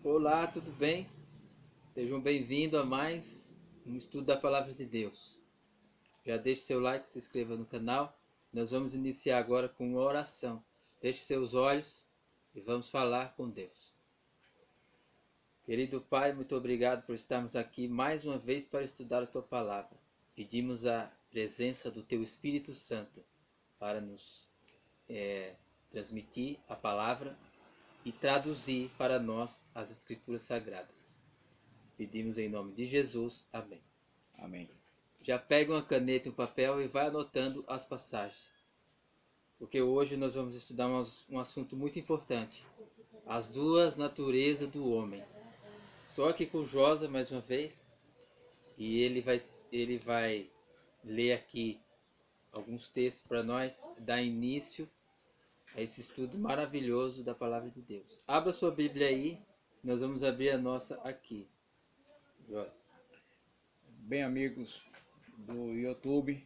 Olá, tudo bem? Sejam bem-vindos a mais um estudo da Palavra de Deus. Já deixe seu like, se inscreva no canal. Nós vamos iniciar agora com uma oração. Feche seus olhos e vamos falar com Deus. Querido Pai, muito obrigado por estarmos aqui mais uma vez para estudar a Tua Palavra. Pedimos a presença do Teu Espírito Santo para nos transmitir a Palavra e traduzir para nós as Escrituras Sagradas. Pedimos em nome de Jesus. Amém. Amém. Já pega uma caneta e um papel e vai anotando as passagens. Porque hoje nós vamos estudar um assunto muito importante. As duas naturezas do homem. Estou aqui com o Josa mais uma vez. E ele vai ler aqui alguns textos para nós, dar início a esse estudo maravilhoso da Palavra de Deus. Abra sua Bíblia aí. Nós vamos abrir a nossa aqui. Josa. Bem, amigos do YouTube,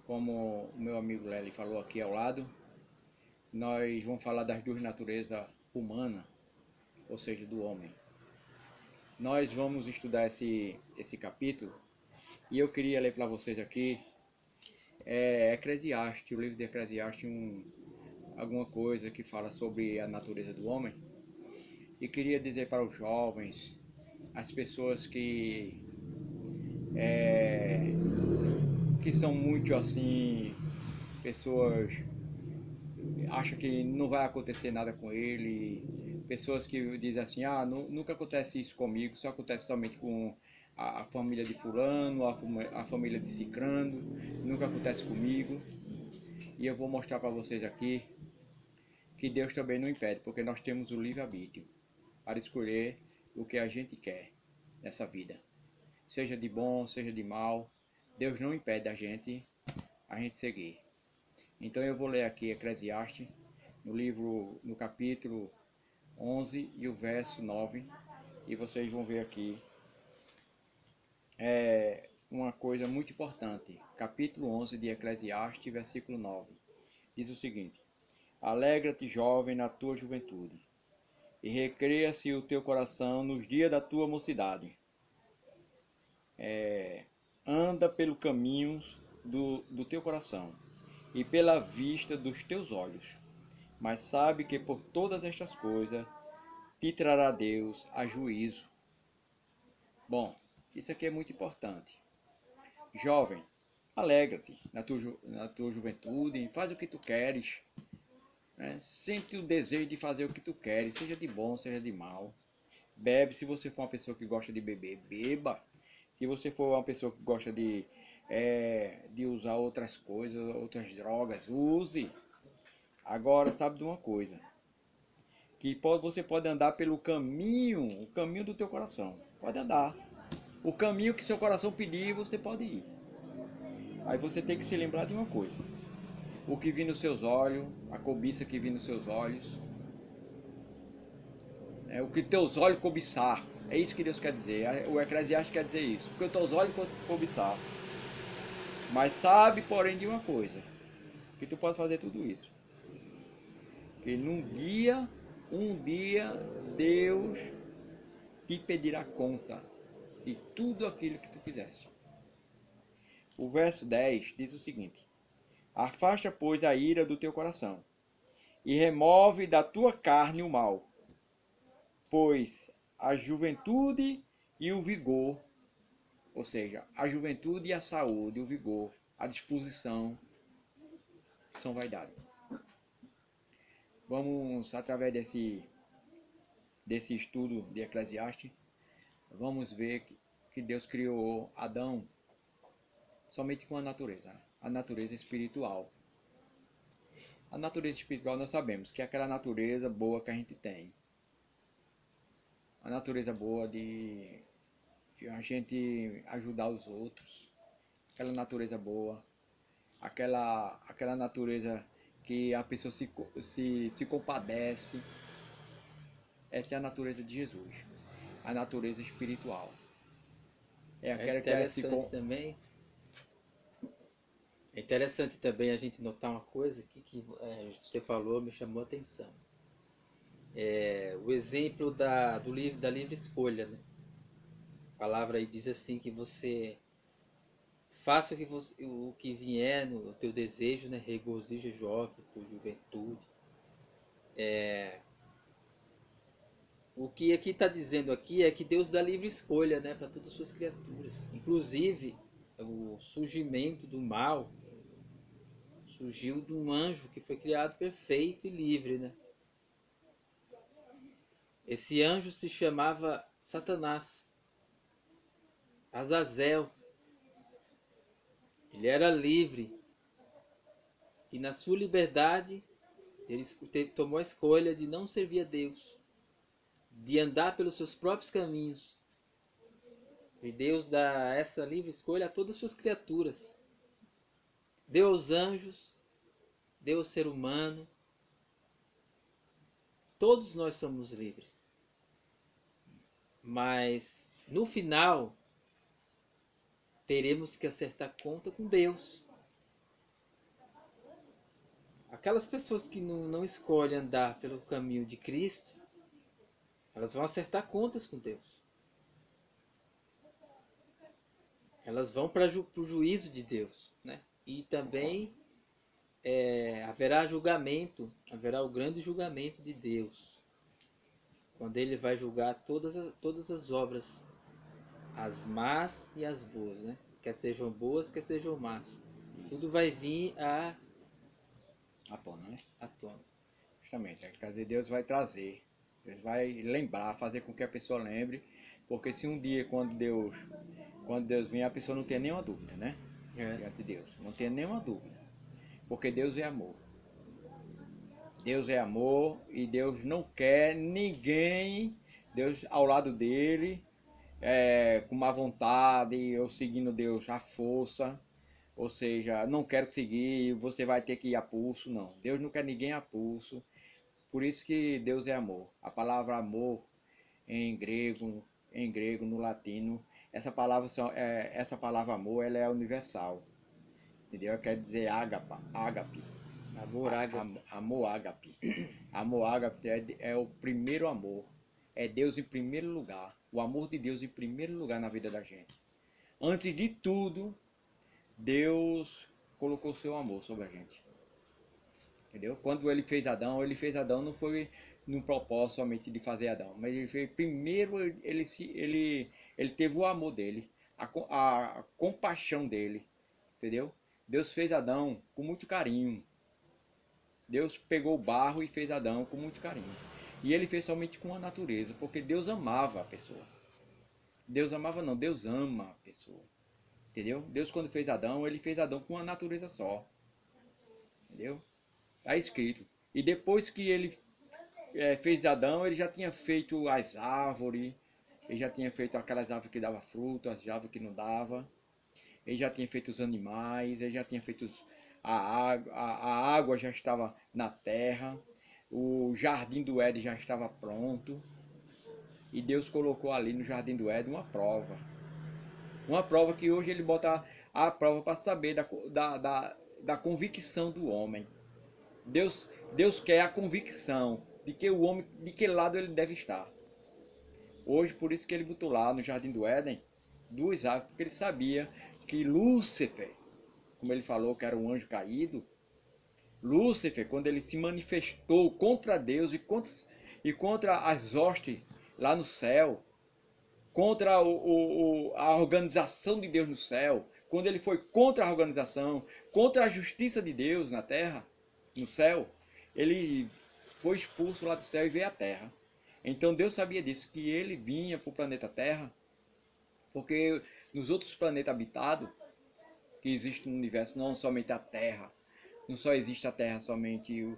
como o meu amigo Lely falou aqui ao lado, nós vamos falar das duas naturezas humanas, ou seja, do homem. Nós vamos estudar esse capítulo e eu queria ler para vocês aqui Eclesiastes, o livro de Eclesiastes, alguma coisa que fala sobre a natureza do homem. E queria dizer para os jovens, as pessoas que são muito assim, pessoas acham que não vai acontecer nada com ele, pessoas que dizem assim, nunca acontece isso comigo, só acontece somente com a família de fulano, a família de cicrano, nunca acontece comigo. E eu vou mostrar para vocês aqui que Deus também não impede, porque nós temos o livre-arbítrio para escolher o que a gente quer nessa vida, seja de bom, seja de mal. Deus não impede a gente seguir. Então eu vou ler aqui Eclesiastes, no capítulo 11 e o verso 9, e vocês vão ver aqui uma coisa muito importante. Capítulo 11 de Eclesiastes, versículo 9, diz o seguinte: Alegra-te, jovem, na tua juventude, e recreia-se o teu coração nos dias da tua mocidade. Anda pelo caminho do teu coração e pela vista dos teus olhos, mas sabe que por todas estas coisas te trará Deus a juízo. Bom, isso aqui é muito importante. Jovem, alegra-te na tua juventude, faz o que tu queres, né? Sente o desejo de fazer o que tu queres, seja de bom, seja de mal. Bebe, se você for uma pessoa que gosta de beber, beba. Se você for uma pessoa que gosta de usar outras coisas, outras drogas, use. Agora, sabe de uma coisa? Você pode andar pelo caminho, o caminho do teu coração. Pode andar. O caminho que seu coração pedir, você pode ir. Aí você tem que se lembrar de uma coisa. O que vir nos seus olhos, a cobiça que vir nos seus olhos, o que teus olhos cobiçar. É isso que Deus quer dizer. O Eclesiastes quer dizer isso. O que teus olhos cobiçar. Mas sabe, porém, de uma coisa. Que tu pode fazer tudo isso. Que um dia, Deus te pedirá conta de tudo aquilo que tu fizeste. O verso 10 diz o seguinte: Afasta, pois, a ira do teu coração, e remove da tua carne o mal, pois a juventude e o vigor, ou seja, a juventude e a saúde, o vigor, a disposição, são vaidade. Vamos, através desse estudo de Eclesiastes, vamos ver que Deus criou Adão somente com a natureza espiritual. A natureza espiritual nós sabemos que é aquela natureza boa que a gente tem. A natureza boa de a gente ajudar os outros. Aquela natureza boa. Aquela natureza que a pessoa se compadece. Essa é a natureza de Jesus. A natureza espiritual. É É aquela que interessante também. É interessante também a gente notar uma coisa aqui que você falou, me chamou a atenção. O exemplo da livre escolha, né? A palavra aí diz assim que você faça o que vier no teu desejo, né? Regozija jovem, tua juventude. O que aqui está dizendo aqui é que Deus dá livre escolha, né, para todas as suas criaturas. Inclusive, o surgimento do mal surgiu de um anjo que foi criado perfeito e livre, né? Esse anjo se chamava Satanás, Azazel. Ele era livre e na sua liberdade ele tomou a escolha de não servir a Deus, de andar pelos seus próprios caminhos. E Deus dá essa livre escolha a todas as suas criaturas. Deu aos anjos, deu ao ser humano. Todos nós somos livres. Mas no final teremos que acertar conta com Deus. Aquelas pessoas que não escolhem andar pelo caminho de Cristo, elas vão acertar contas com Deus. Elas vão para o juízo de Deus, né? E também haverá julgamento, haverá o grande julgamento de Deus, quando Ele vai julgar todas as obras, as más e as boas, né? Quer sejam boas, quer sejam más. Tudo vai vir à tona, né? à tona. Justamente, quer dizer, Deus vai trazer, Deus vai lembrar, fazer com que a pessoa lembre, porque se um dia, quando Deus vem, a pessoa não tem nenhuma dúvida, né? Diante de Deus, não tem nenhuma dúvida, porque Deus é amor. Deus é amor e Deus não quer ninguém, Deus ao lado dele, com má vontade, ou seguindo Deus à força, ou seja, não quero seguir, você vai ter que ir a pulso, não. Deus não quer ninguém a pulso, por isso que Deus é amor. A palavra amor em grego, no latino, essa palavra amor, ela é universal, entendeu? Quer dizer ágape. Amor ágape. Amor ágape. Amor ágape é o primeiro amor. É Deus em primeiro lugar. O amor de Deus em primeiro lugar na vida da gente. Antes de tudo, Deus colocou seu amor sobre a gente. Entendeu? Quando ele fez Adão não foi no propósito somente de fazer Adão, mas ele fez primeiro, ele teve o amor dele, a compaixão dele, entendeu? Deus fez Adão com muito carinho. Deus pegou o barro e fez Adão com muito carinho. E ele fez somente com a natureza, porque Deus amava a pessoa. Deus amava não, Deus ama a pessoa. Entendeu? Deus, quando fez Adão, ele fez Adão com a natureza só. Entendeu? Está escrito. E depois que ele fez Adão, ele já tinha feito as árvores, ele já tinha feito aquelas árvores que davam fruto, as árvores que não davam. Ele já tinha feito os animais, ele já tinha feito a água já estava na terra, o jardim do Éden já estava pronto. E Deus colocou ali no jardim do Éden uma prova. Uma prova que hoje ele bota a prova para saber da convicção do homem. Deus quer a convicção de que o homem, de que lado ele deve estar. Hoje, por isso que ele botou lá no jardim do Éden duas árvores, porque ele sabia que Lúcifer, como ele falou que era um anjo caído, Lúcifer, quando ele se manifestou contra Deus e contra as hostes lá no céu, contra a organização de Deus no céu, quando ele foi contra a organização, contra a justiça de Deus na terra, no céu, ele foi expulso lá do céu e veio à terra. Então Deus sabia disso, que ele vinha para o planeta Terra, porque nos outros planetas habitados, que existem no universo, não somente a Terra, não só existe a Terra somente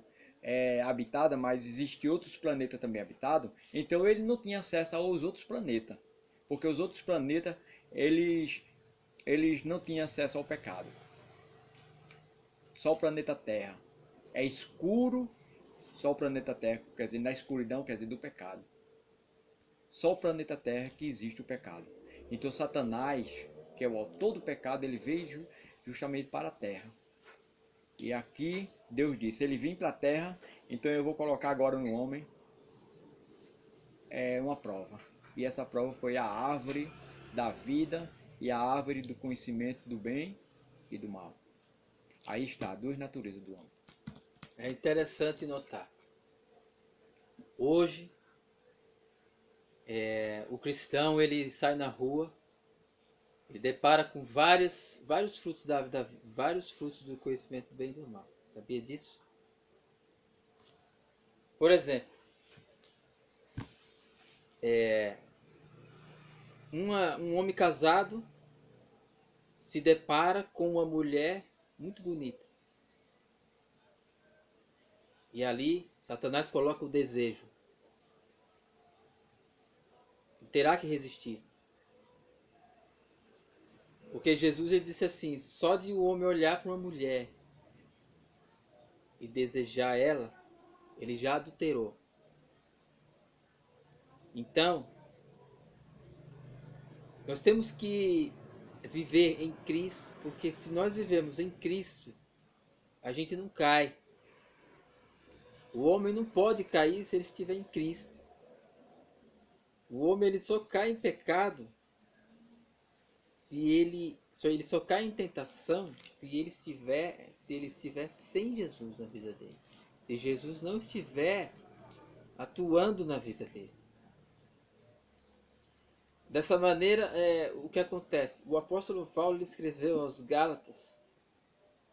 habitada, mas existem outros planetas também habitados, então ele não tinha acesso aos outros planetas, porque os outros planetas, eles não tinham acesso ao pecado. Só o planeta Terra é escuro, só o planeta Terra, quer dizer, na escuridão, quer dizer, do pecado. Só o planeta Terra que existe o pecado. Então Satanás, que é o autor do pecado, ele veio justamente para a Terra. E aqui Deus disse, ele vem para a Terra, então eu vou colocar agora no homem uma prova. E essa prova foi a árvore da vida e a árvore do conhecimento do bem e do mal. Aí está, duas naturezas do homem. É interessante notar. Hoje, o cristão ele sai na rua, ele depara com vários frutos da vida, vários frutos do conhecimento do bem e do mal. Sabia disso? Por exemplo, um homem casado se depara com uma mulher muito bonita. E ali, Satanás coloca o desejo. Terá que resistir. Porque Jesus ele disse assim, só de o homem olhar para uma mulher e desejar ela, ele já adulterou. Então, nós temos que viver em Cristo, porque se nós vivemos em Cristo, a gente não cai. O homem não pode cair se ele estiver em Cristo. O homem ele só cai em pecado ele só cai em tentação se ele estiver sem Jesus na vida dele. Se Jesus não estiver atuando na vida dele. Dessa maneira, o que acontece? O apóstolo Paulo escreveu aos Gálatas,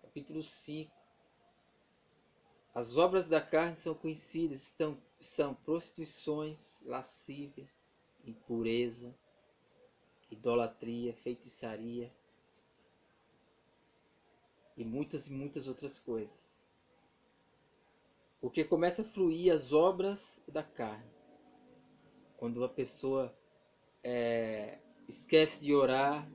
capítulo 5. As obras da carne são conhecidas, são prostituições, lascívia, impureza, idolatria, feitiçaria e muitas outras coisas. Porque começa a fluir as obras da carne. Quando a pessoa esquece de orar,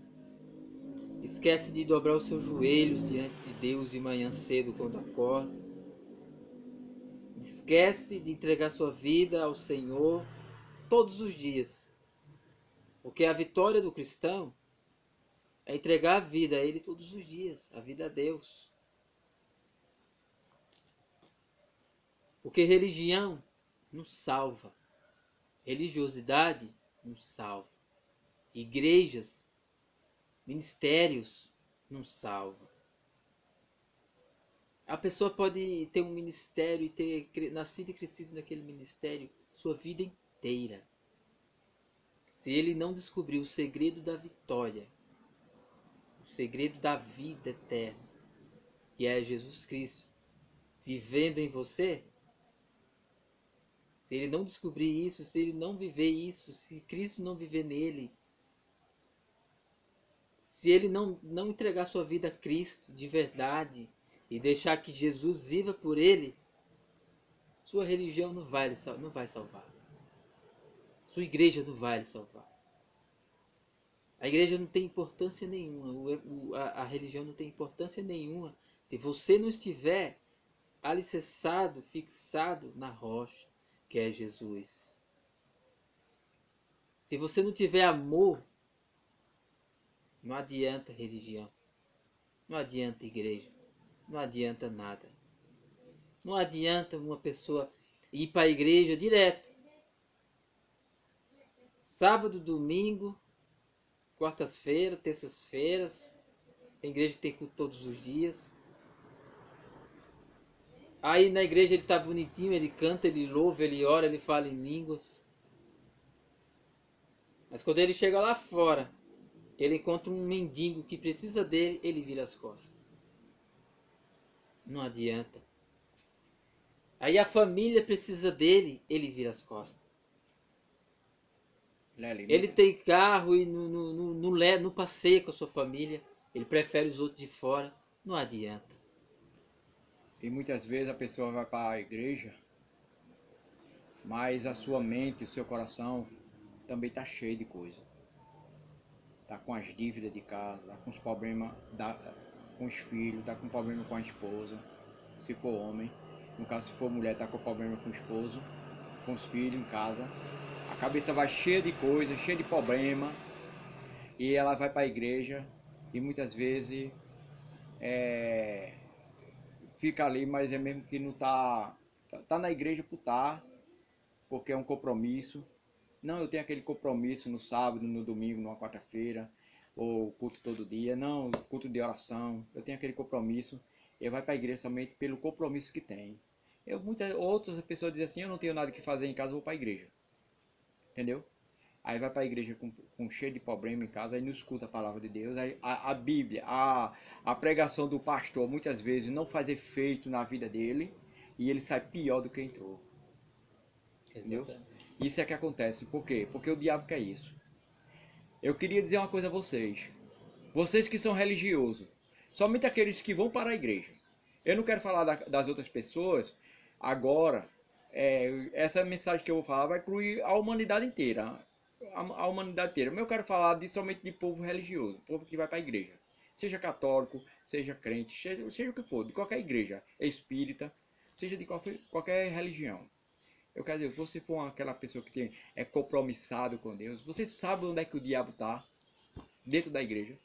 esquece de dobrar os seus joelhos diante de Deus de manhã cedo quando acorda, esquece de entregar sua vida ao Senhor todos os dias. Porque a vitória do cristão é entregar a vida a Ele todos os dias, a vida a Deus. Porque religião não salva, religiosidade não salva, igrejas, ministérios não salvam. A pessoa pode ter um ministério e ter nascido e crescido naquele ministério sua vida inteira. Se ele não descobrir o segredo da vitória, o segredo da vida eterna, que é Jesus Cristo vivendo em você, se ele não descobrir isso, se ele não viver isso, se Cristo não viver nele, se ele não entregar sua vida a Cristo de verdade e deixar que Jesus viva por ele, sua religião não vai salvar. Sua igreja não vai lhe salvar. A igreja não tem importância nenhuma, a religião não tem importância nenhuma se você não estiver alicerçado, fixado na rocha, que é Jesus. Se você não tiver amor, não adianta religião, não adianta igreja, não adianta nada. Não adianta uma pessoa ir para a igreja direto, sábado, domingo, quartas-feiras, terças-feiras, tem igreja que tem culto todos os dias. Aí na igreja ele tá bonitinho, ele canta, ele louva, ele ora, ele fala em línguas. Mas quando ele chega lá fora, ele encontra um mendigo que precisa dele, ele vira as costas. Não adianta. Aí a família precisa dele, ele vira as costas. Ele tem carro e não passeia com a sua família. Ele prefere os outros de fora. Não adianta. E muitas vezes a pessoa vai para a igreja, mas a sua mente, o seu coração também está cheio de coisa. Está com as dívidas de casa, está com os problemas com os filhos, está com problema com a esposa, se for homem. No caso, se for mulher, está com problema com o esposo, com os filhos em casa. A cabeça vai cheia de coisa, cheia de problema. E ela vai para a igreja e muitas vezes fica ali, mas é mesmo que não tá na igreja por estar, porque é um compromisso, Não, eu tenho aquele compromisso no sábado, no domingo, numa quarta-feira, ou culto todo dia. Não, culto de oração. Eu tenho aquele compromisso. Ele vai para a igreja somente pelo compromisso que tem. Muitas outras pessoas dizem assim, eu não tenho nada que fazer em casa, eu vou para a igreja. Entendeu? Aí vai para a igreja com cheio de problema em casa, aí não escuta a palavra de Deus. Aí a Bíblia, a pregação do pastor, muitas vezes não faz efeito na vida dele, e ele sai pior do que entrou. Entendeu? Isso é que acontece. Por quê? Porque o diabo quer isso. Eu queria dizer uma coisa a vocês. Vocês que são religiosos, somente aqueles que vão para a igreja. Eu não quero falar das outras pessoas agora. Essa mensagem que eu vou falar vai incluir a humanidade inteira. A humanidade inteira. Mas eu quero falar somente de povo religioso. Povo que vai para a igreja. Seja católico, seja crente, seja o que for. De qualquer igreja. Espírita. Seja de qualquer religião. Eu quero dizer, se você for aquela pessoa que é compromissado com Deus, você sabe onde é que o diabo está? Dentro da igreja.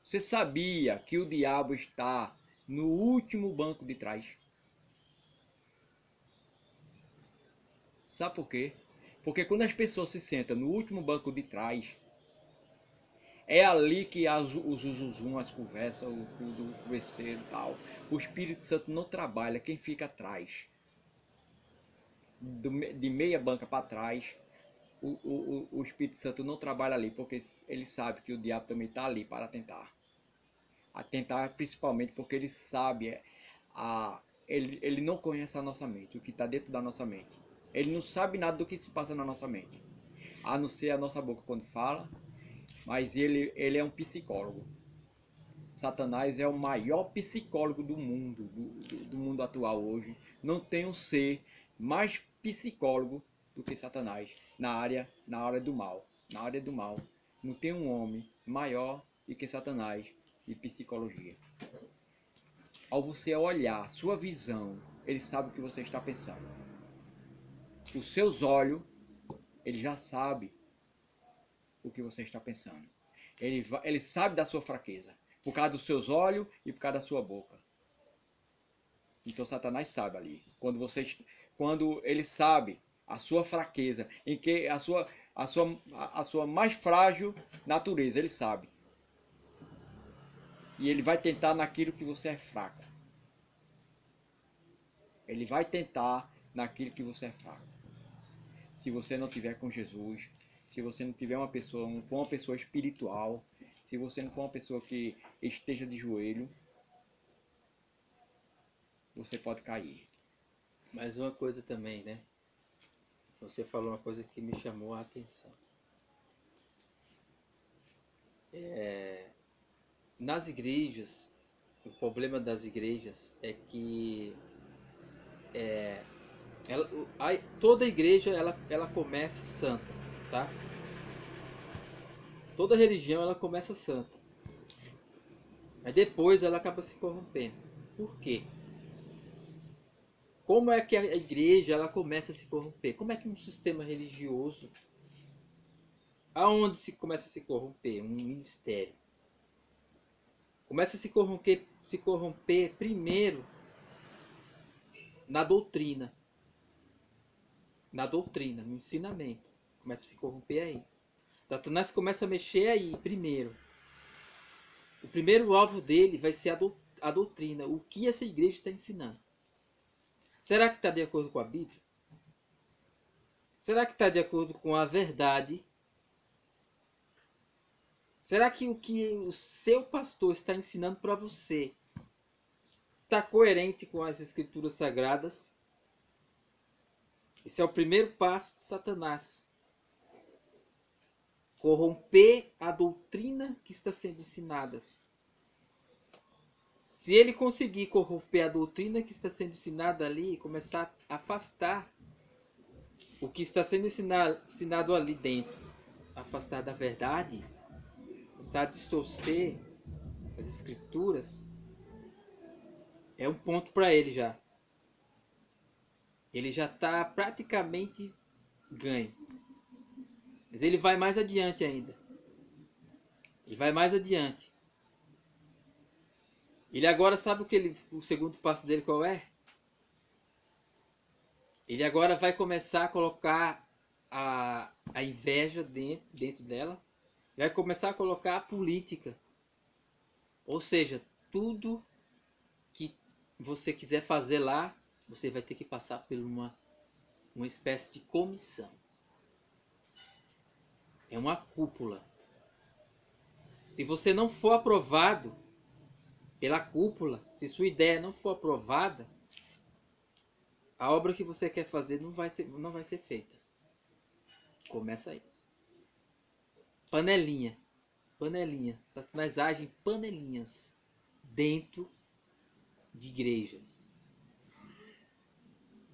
Você sabia que o diabo está no último banco de trás? Sabe por quê? Porque quando as pessoas se sentam no último banco de trás, é ali que as conversas, o converseiro e tal. O Espírito Santo não trabalha, quem fica atrás. De meia banca para trás, o Espírito Santo não trabalha ali, porque ele sabe que o diabo também está ali para tentar. A tentar principalmente porque ele sabe, ele não conhece a nossa mente, o que está dentro da nossa mente. Ele não sabe nada do que se passa na nossa mente, a não ser a nossa boca quando fala, mas ele é um psicólogo. Satanás é o maior psicólogo do mundo, do mundo atual hoje. Não tem um ser mais psicólogo do que Satanás na área do mal. Na área do mal, não tem um homem maior do que Satanás de psicologia. Ao você olhar, sua visão, ele sabe o que você está pensando. Os seus olhos, ele já sabe o que você está pensando. Ele sabe da sua fraqueza, por causa dos seus olhos e por causa da sua boca. Então Satanás sabe ali. Quando ele sabe a sua fraqueza, em que a sua mais frágil natureza, ele sabe. E ele vai tentar naquilo que você é fraco. Ele vai tentar naquilo que você é fraco. Se você não tiver com Jesus, se você não tiver não for uma pessoa espiritual, se você não for uma pessoa que esteja de joelho, você pode cair. Mas uma coisa também, né? Você falou uma coisa que me chamou a atenção. Nas igrejas, o problema das igrejas é que toda igreja ela começa santa, tá? Toda religião ela começa santa. Mas depois ela acaba se corrompendo. Por quê? Como é que a igreja ela começa a se corromper? Como é que um sistema religioso, aonde se começa a se corromper? Um ministério. Começa a se corromper primeiro na doutrina. Na doutrina, no ensinamento. Começa a se corromper aí. Satanás começa a mexer aí primeiro. O primeiro alvo dele vai ser a doutrina. O que essa igreja está ensinando. Será que está de acordo com a Bíblia? Será que está de acordo com a verdade? Será que o que o seu pastor está ensinando para você está coerente com as escrituras sagradas? Esse é o primeiro passo de Satanás. Corromper a doutrina que está sendo ensinada. Se ele conseguir corromper a doutrina que está sendo ensinada ali e começar a afastar o que está sendo ensinado ali dentro, afastar da verdade, começar a distorcer as escrituras, é um ponto para ele já. Ele já está praticamente ganho. Mas ele vai mais adiante ainda. Ele vai mais adiante. Ele agora sabe o segundo passo dele qual é? Ele agora vai começar a colocar a inveja dentro dela, vai começar a colocar a política. Ou seja, tudo que você quiser fazer lá, você vai ter que passar por uma espécie de comissão. É uma cúpula. Se você não for aprovado pela cúpula, se sua ideia não for aprovada, a obra que você quer fazer não vai ser feita. Começa aí. Panelinha. Panelinha. Satanás age em panelinhas dentro de igrejas.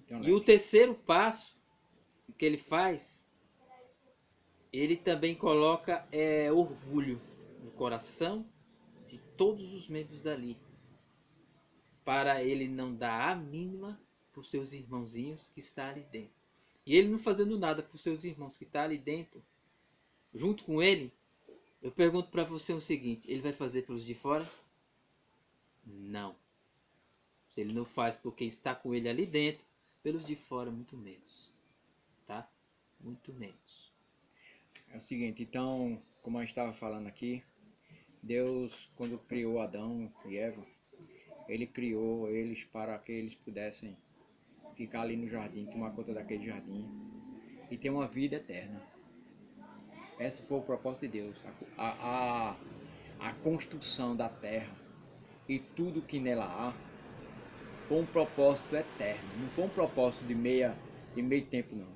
Então, E o terceiro passo que ele faz, ele também coloca orgulho no coração de todos os membros dali, para ele não dar a mínima para os seus irmãozinhos que está ali dentro. E ele não fazendo nada para os seus irmãos que está ali dentro, junto com ele, eu pergunto para você o seguinte: ele vai fazer pelos de fora? Não. Se ele não faz por quem está com ele ali dentro, pelos de fora muito menos. Tá? Muito menos. É o seguinte, então, como a gente estava falando aqui, Deus, quando criou Adão e Eva, ele criou eles para que eles pudessem ficar ali no jardim, tomar conta daquele jardim e ter uma vida eterna. Esse foi o propósito de Deus, a construção da terra e tudo que nela há foi um propósito eterno, não foi um propósito de meio tempo não.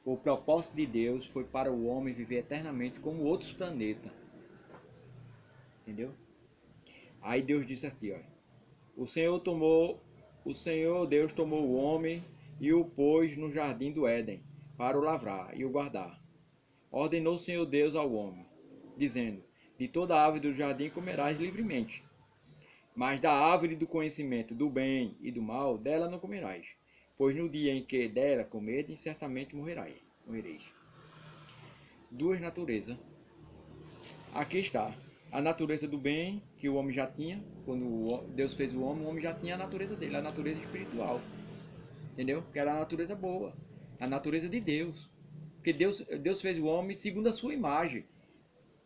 O propósito de Deus foi para o homem viver eternamente como outros planetas. Entendeu? Aí Deus disse aqui, ó. O Senhor Deus tomou o homem e o pôs no jardim do Éden para o lavrar e o guardar. Ordenou o Senhor Deus ao homem, dizendo: de toda árvore do jardim comerás livremente, mas da árvore do conhecimento do bem e do mal, dela não comerás, pois no dia em que dela comerdes, certamente morrereis. Duas naturezas. Aqui está a natureza do bem que o homem já tinha. Quando Deus fez o homem já tinha a natureza dele, a natureza espiritual. Entendeu? Que era a natureza boa, a natureza de Deus. Porque Deus fez o homem segundo a sua imagem.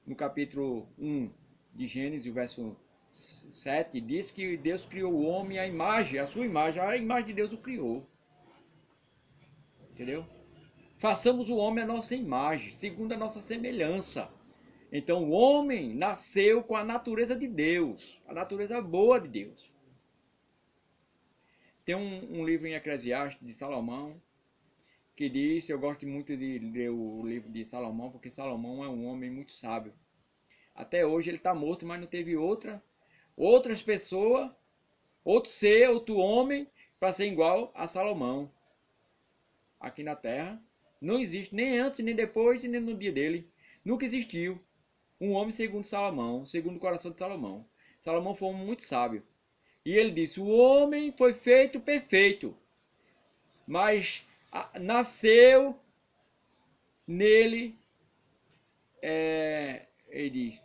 No capítulo 1 de Gênesis, o verso 7, diz que Deus criou o homem à imagem, a sua imagem, a imagem de Deus o criou. Entendeu? Façamos o homem a nossa imagem, segundo a nossa semelhança. Então o homem nasceu com a natureza de Deus, a natureza boa de Deus. Tem um livro em Eclesiastes de Salomão que diz, eu gosto muito de ler o livro de Salomão, porque Salomão é um homem muito sábio. Até hoje ele está morto, mas não teve outras pessoas, outro ser, outro homem, para ser igual a Salomão. Aqui na Terra, não existe nem antes, nem depois, nem no dia dele. Nunca existiu um homem segundo Salomão, segundo o coração de Salomão. Salomão foi um homem muito sábio. E ele disse, o homem foi feito perfeito, mas nasceu nele, ele diz,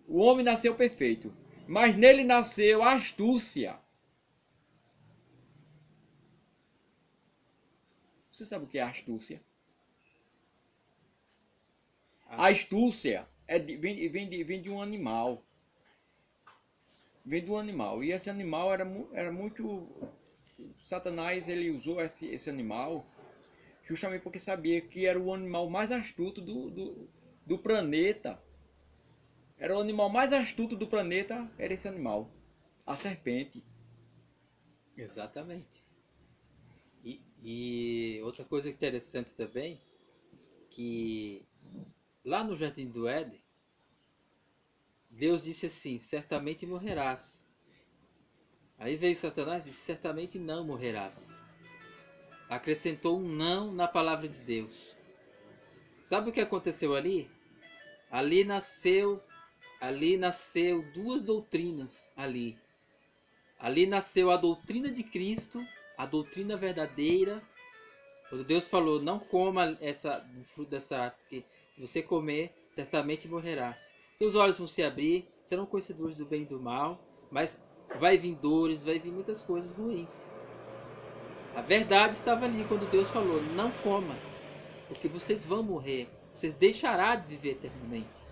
o homem nasceu perfeito, mas nele nasceu a astúcia. Você sabe o que é astúcia? A astúcia vem de um animal. Vem de um animal. E esse animal era muito... Satanás ele usou esse animal justamente porque sabia que era o animal mais astuto do planeta. Era o animal mais astuto do planeta, era esse animal. A serpente. Exatamente. E outra coisa interessante também, que lá no Jardim do Éden, Deus disse assim, certamente morrerás. Aí veio Satanás e disse, certamente não morrerás. Acrescentou um não na palavra de Deus. Sabe o que aconteceu ali? Ali nasceu duas doutrinas ali. Ali nasceu a doutrina de Cristo, a doutrina verdadeira. Quando Deus falou, não coma do fruto dessa árvore, porque se você comer, certamente morrerás. Seus olhos vão se abrir, serão conhecedores do bem e do mal, mas vai vir dores, vai vir muitas coisas ruins. A verdade estava ali quando Deus falou: não coma, porque vocês vão morrer, vocês deixarão de viver eternamente.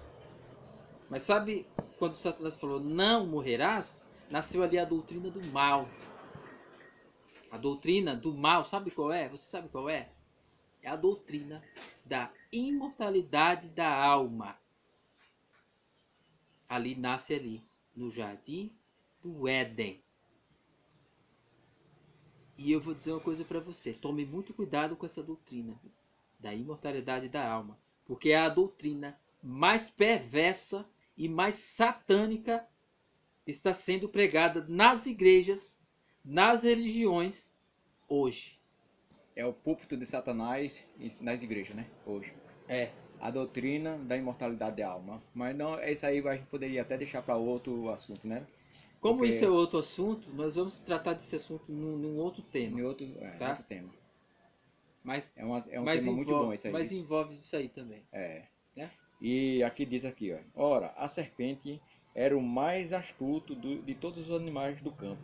Mas sabe quando Satanás falou: não morrerás? Nasceu ali a doutrina do mal. A doutrina do mal, sabe qual é? Você sabe qual é? É a doutrina da imortalidade da alma. Ali nasce ali, no jardim do Éden. E eu vou dizer uma coisa para você: tome muito cuidado com essa doutrina da imortalidade da alma, porque é a doutrina mais perversa e mais satânica está sendo pregada nas igrejas, nas religiões hoje. É o púlpito de Satanás nas igrejas, né? Hoje. É. A doutrina da imortalidade da alma. Mas não, isso aí a gente poderia até deixar para outro assunto, né? Como Porque isso é outro assunto, nós vamos tratar desse assunto num outro tema. em outro, tá? outro tema. Mas, É um tema muito bom esse aí. Mas envolve isso aí também. É. Né? E aqui diz aqui, ó. Ora, a serpente era o mais astuto de todos os animais do campo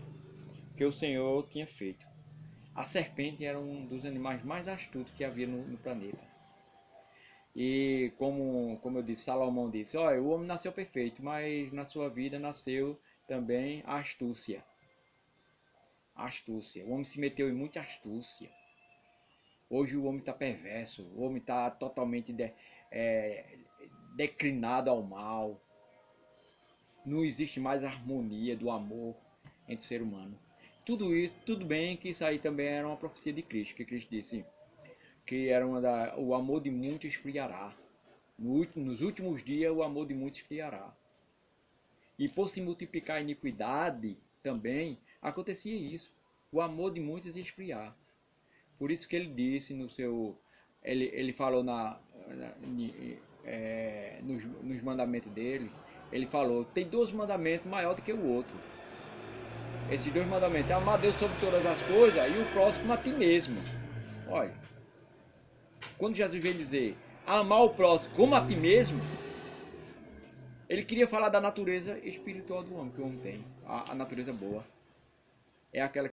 que o Senhor tinha feito. A serpente era um dos animais mais astutos que havia no planeta. E como eu disse, Salomão disse, olha, o homem nasceu perfeito, mas na sua vida nasceu também a astúcia. A astúcia. O homem se meteu em muita astúcia. Hoje o homem está perverso, o homem está totalmente declinado ao mal. Não existe mais harmonia do amor entre o ser humano. Tudo isso, tudo bem que isso aí também era uma profecia de Cristo, que Cristo disse que era o amor de muitos esfriará. Nos últimos dias o amor de muitos esfriará. E por se multiplicar a iniquidade também acontecia isso. O amor de muitos ia esfriar. Por isso que ele disse no seu... Ele falou nos mandamentos dele, ele falou, tem 2 mandamentos maior do que o outro. Esses 2 mandamentos é amar Deus sobre todas as coisas e o próximo a ti mesmo. Olha, quando Jesus veio dizer amar o próximo como a ti mesmo, ele queria falar da natureza espiritual do homem, que o homem tem, a natureza boa. É aquela